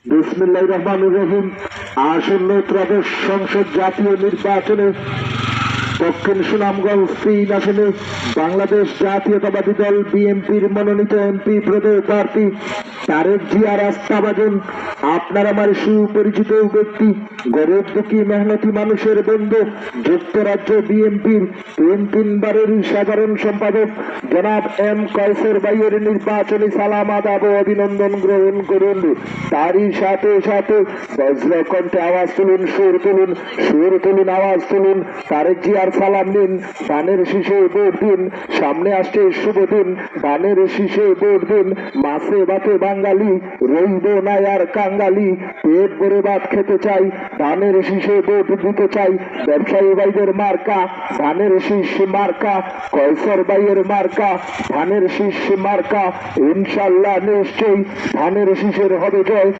বিসমিল্লাহির রহমানির রহিম। আসন্ন ত্রয়োদশ সংসদ জাতীয় নির্বাচনে দক্ষিণ সুনামগঞ্জ ৩ আসনে বাংলাদেশ জাতীয়তাবাদী দল বিএনপির মনোনীত এমপি প্রার্থী তারেক জিয়া রাস্তাবাজন আপনার আমার সুপরিচিত ব্যক্তি, গরিব দুঃখী মেহনতি মানুষের বন্ধু, যুক্তরাজ্য বিএনপির ৩বারের সাধারণ সম্পাদক জনাব এম কয়সর ভাইয়ের নির্বাচনী সালাম আদাব ও অভিনন্দন গ্রহণ করুন। তারই সাথে সাথে বজ্রকণ্ঠে আওয়াজ তুলুন, সুর তুলুন, আওয়াজ তুলুন, তারেক জিয়ার সালাম নিন, ধানের শীষে ভোট দিন। সামনে আসছে শুভ দিন, ধানের শীষে ভোট দিন। মাছে ভাতে বাঙালি, রইব না আর কাঙ্গালি। পেট ভরে ভাত খেতে চাই, ধানের শীষে ভোট দিতে চাই। ব্যবসায়ী ভাইদের মার্কা ধানের শীষ মার্কা, কয়সর ভাইয়ের মার্কা ধানের শীষ মার্কা। ইনশাল্লাহ নিশ্চয়ই ধানের শীষের হবে জয়।